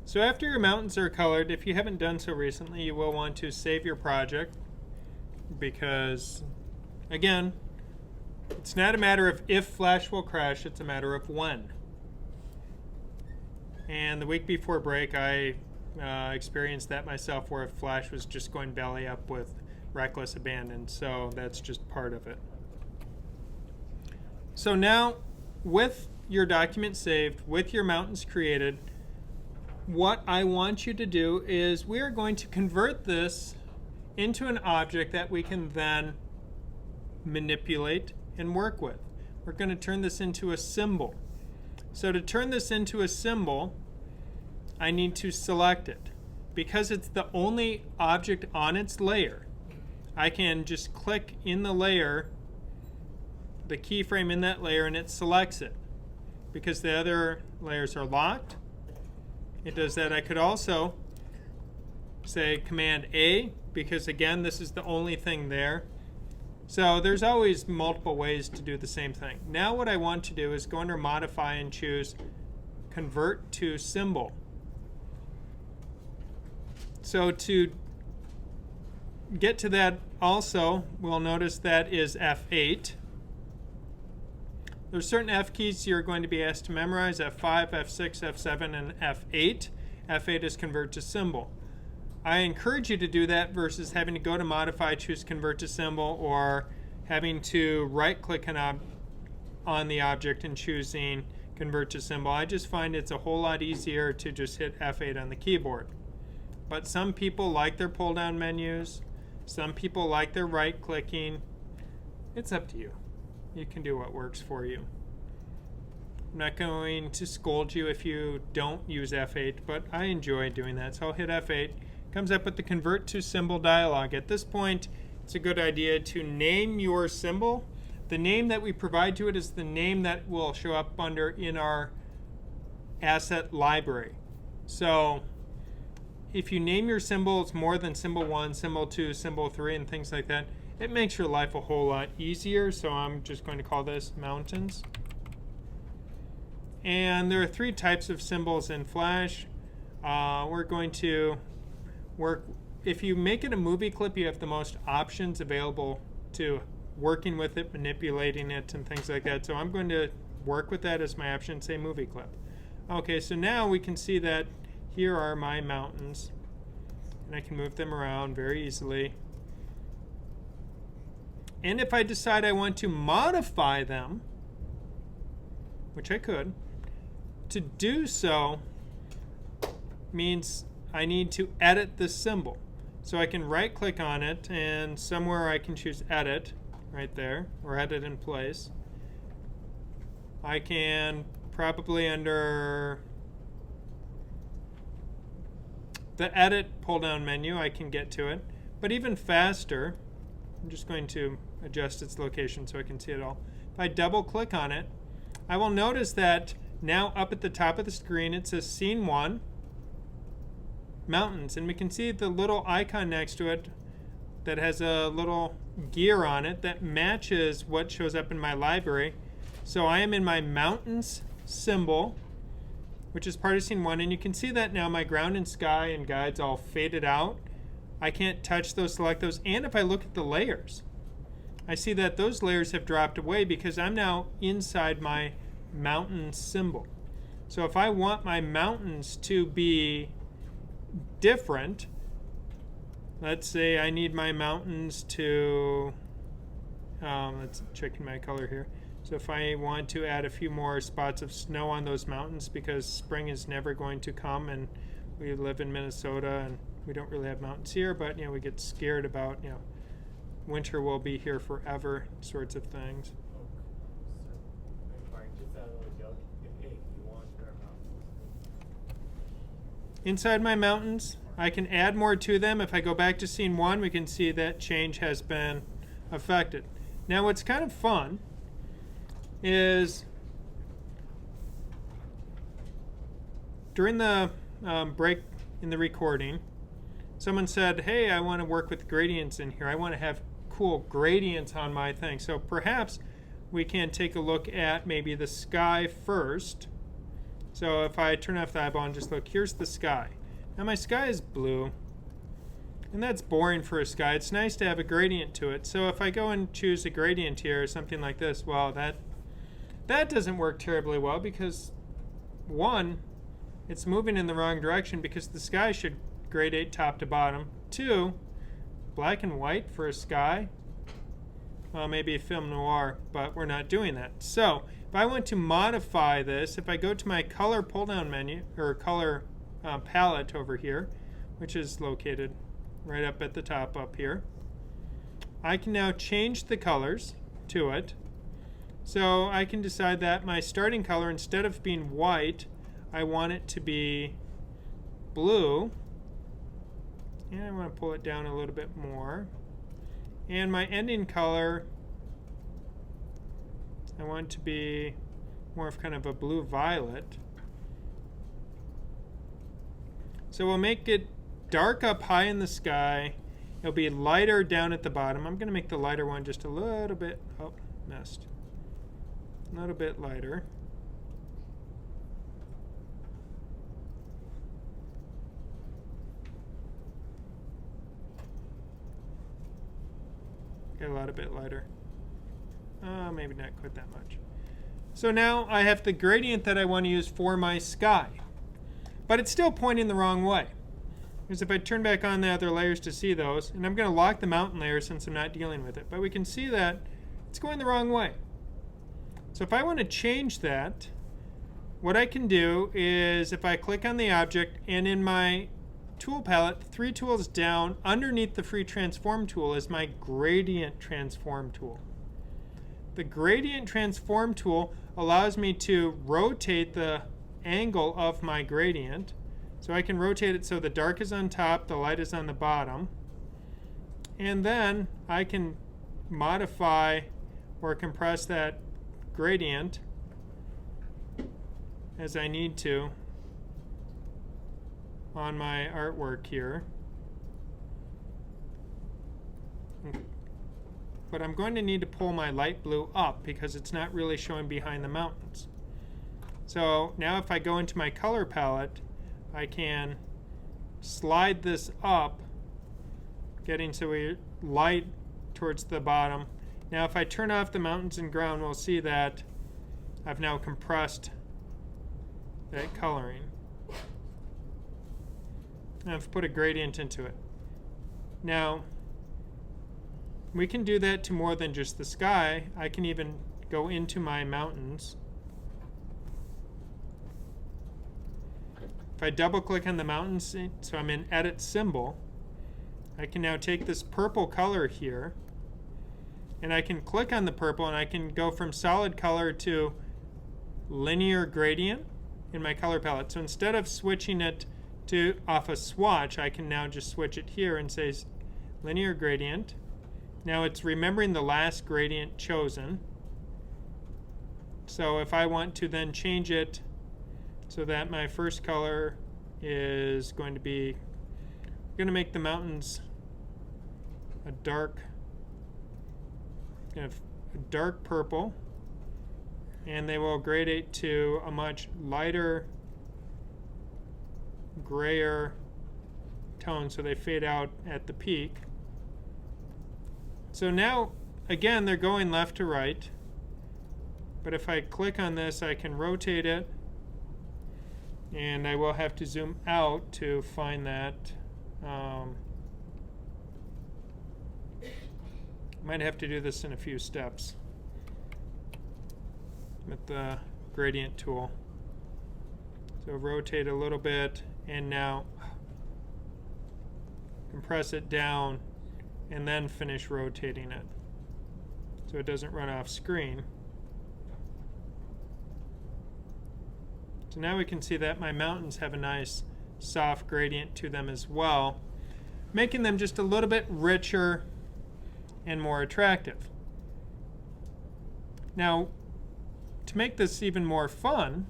So after your mountains are colored, if you haven't done so recently, you will want to save your project because, again, it's not a matter of if Flash will crash, it's a matter of when. And the week before break, I experienced that myself where Flash was just going belly up with reckless abandon, so that's just part of it. So now, with your document saved, with your mountains created, what I want you to do is we are going to convert this into an object that we can then manipulate and work with. We're going to turn this into a symbol. So to turn this into a symbol, I need to select it. Because it's the only object on its layer, I can just click in the layer, the keyframe in that layer, and it selects it. Because the other layers are locked, it does that. I could also say Command A, because again, this is the only thing there. So there's always multiple ways to do the same thing. Now what I want to do is go under Modify and choose Convert to Symbol. So to get to that also, we'll notice that is F8. There's certain F keys you're going to be asked to memorize, F5, F6, F7, and F8. F8 is Convert to Symbol. I encourage you to do that versus having to go to Modify, choose Convert to Symbol, or having to right-click on the object and choosing Convert to Symbol. I just find it's a whole lot easier to just hit F8 on the keyboard. But some people like their pull-down menus. Some people like their right-clicking. It's up to you. You can do what works for you. I'm not going to scold you if you don't use F8, but I enjoy doing that. So I'll hit F8. Comes up with the Convert to Symbol dialog. At this point, it's a good idea to name your symbol. The name that we provide to it is the name that will show up under in our asset library. So if you name your symbols more than symbol 1, symbol 2, symbol 3, and things like that, it makes your life a whole lot easier. So I'm just going to call this mountains. And there are 3 types of symbols in Flash. We're going to work. If you make it a movie clip, you have the most options available to working with it, manipulating it, and things like that. So I'm going to work with that as my option, say movie clip. Okay, so now we can see that here are my mountains, and I can move them around very easily. And if I decide I want to modify them, which I could, to do so means I need to edit the symbol. So I can right click on it, and somewhere I can choose edit right there, or edit in place. I can probably under the edit pull down menu, I can get to it. But even faster, I'm just going to adjust its location so I can see it all. If I double click on it, I will notice that now up at the top of the screen it says Scene 1, Mountains, and we can see the little icon next to it that has a little gear on it that matches what shows up in my library. So I am in my mountains symbol, which is part of Scene 1, and you can see that now my ground and sky and guides all faded out. I can't touch those, select those, and if I look at the layers, I see that those layers have dropped away because I'm now inside my mountain symbol. So if I want my mountains to be different, let's say I need my mountains to, let's check my color here. So if I want to add a few more spots of snow on those mountains because spring is never going to come, and we live in Minnesota and we don't really have mountains here, but we get scared about winter will be here forever sorts of things. Inside my mountains, I can add more to them. If I go back to Scene 1, we can see that change has been affected. Now what's kind of fun is during the break in the recording, someone said, hey, I want to work with gradients in here. I want to have cool gradients on my thing. So perhaps we can take a look at maybe the sky first So if I turn off the eyeball and just look, here's the sky. Now my sky is blue, and that's boring for a sky. It's nice to have a gradient to it. So if I go and choose a gradient here or something like this, well, that doesn't work terribly well because, one, it's moving in the wrong direction because the sky should gradate top to bottom. Two, black and white for a sky. Well, maybe a film noir, but we're not doing that. So if I want to modify this, if I go to my color pull-down menu, or color palette over here, which is located right up at the top up here, I can now change the colors to it. So I can decide that my starting color, instead of being white, I want it to be blue. And I want to pull it down a little bit more. And my ending color, I want it to be more of kind of a blue-violet. So we'll make it dark up high in the sky. It'll be lighter down at the bottom. I'm going to make the lighter one just a little bit, oh, missed. A little bit lighter. Get a lot bit lighter. Maybe not quite that much. So now I have the gradient that I want to use for my sky. But it's still pointing the wrong way. Because if I turn back on the other layers to see those, and I'm going to lock the mountain layer since I'm not dealing with it, but we can see that it's going the wrong way. So if I want to change that, what I can do is if I click on the object and in my tool palette, 3 tools down, underneath the free transform tool is my gradient transform tool. The gradient transform tool allows me to rotate the angle of my gradient. So I can rotate it so the dark is on top, the light is on the bottom. And then I can modify or compress that gradient as I need to on my artwork here. But I'm going to need to pull my light blue up because it's not really showing behind the mountains. So now if I go into my color palette, I can slide this up, getting so we light towards the bottom. Now if I turn off the mountains and ground, we'll see that I've now compressed that coloring. And I've put a gradient into it. Now, we can do that to more than just the sky. I can even go into my mountains. If I double click on the mountains, so I'm in edit symbol, I can now take this purple color here and I can click on the purple and I can go from solid color to linear gradient in my color palette. So instead of switching it to off a swatch, I can now just switch it here and say linear gradient. Now it's remembering the last gradient chosen. So if I want to then change it so that my first color is going to be, I'm going to make the mountains a dark purple, and they will gradate to a much lighter grayer tone, so they fade out at the peak. So now, again, they're going left to right, but if I click on this, I can rotate it, and I will have to zoom out to find that. Might have to do this in a few steps with the gradient tool. So rotate a little bit, and now compress it down, and then finish rotating it so it doesn't run off screen. So now we can see that my mountains have a nice soft gradient to them as well, making them just a little bit richer and more attractive. Now, to make this even more fun,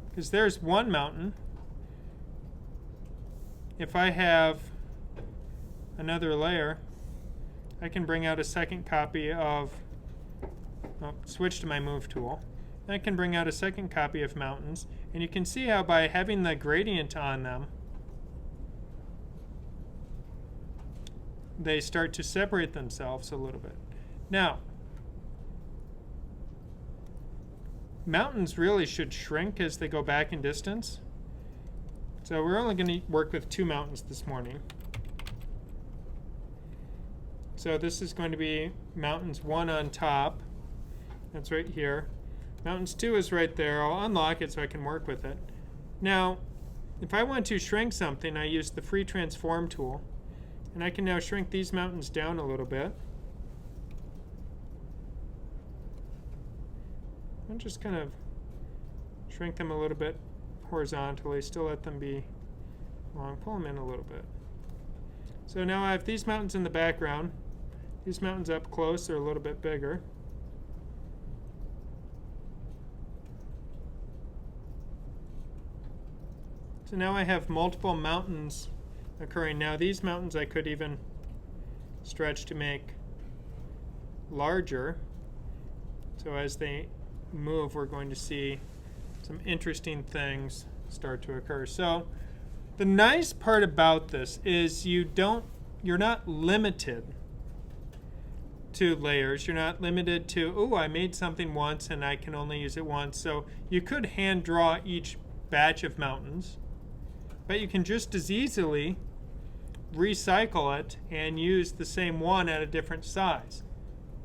because there's one mountain, if I have another layer, I can bring out a second copy of, switch to my move tool, I can bring out a second copy of mountains, and you can see how by having the gradient on them, they start to separate themselves a little bit. Now, mountains really should shrink as they go back in distance. So we're only going to work with 2 mountains this morning. So this is going to be mountains 1 on top. That's right here. Mountains 2 is right there. I'll unlock it so I can work with it. Now, if I want to shrink something, I use the free transform tool. And I can now shrink these mountains down a little bit. And just kind of shrink them a little bit horizontally, still let them be long, pull them in a little bit. So now I have these mountains in the background. These mountains up close, they're a little bit bigger. So now I have multiple mountains occurring. Now these mountains I could even stretch to make larger. So as they move, we're going to see some interesting things start to occur. So the nice part about this is you're not limited to layers. You're not limited to, oh, I made something once and I can only use it once. So you could hand draw each batch of mountains, but you can just as easily recycle it and use the same one at a different size.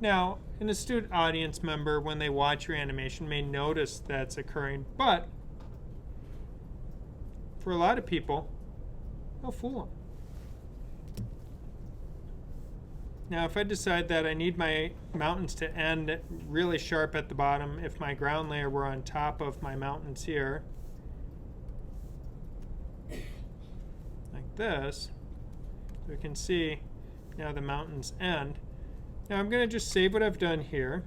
Now, an astute audience member, when they watch your animation, may notice that's occurring, but for a lot of people, they'll fool them. Now, if I decide that I need my mountains to end really sharp at the bottom, if my ground layer were on top of my mountains here, like this, we can see now the mountains end. Now I'm going to just save what I've done here.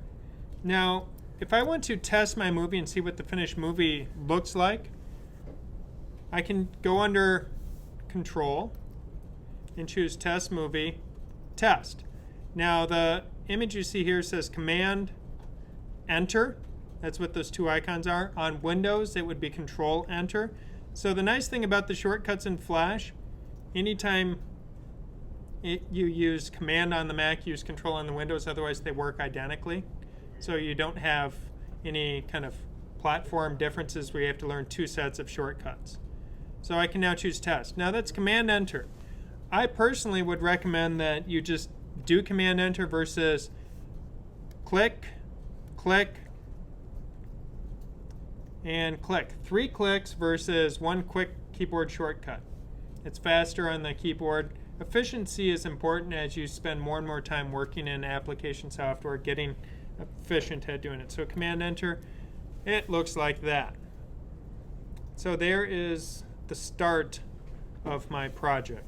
Now, if I want to test my movie and see what the finished movie looks like, I can go under Control and choose Test Movie, Test. Now the image you see here says Command Enter. That's what those 2 icons are. On Windows, it would be Control Enter. So the nice thing about the shortcuts in Flash, anytime you use Command on the Mac, use Control on the Windows, otherwise they work identically. So you don't have any kind of platform differences where you have to learn 2 sets of shortcuts. So I can now choose Test. Now that's Command Enter. I personally would recommend that you just do Command Enter versus click, click, and click. 3 clicks versus 1 quick keyboard shortcut. It's faster on the keyboard. Efficiency is important as you spend more and more time working in application software, getting efficient at doing it. So Command Enter, it looks like that. So there is the start of my project.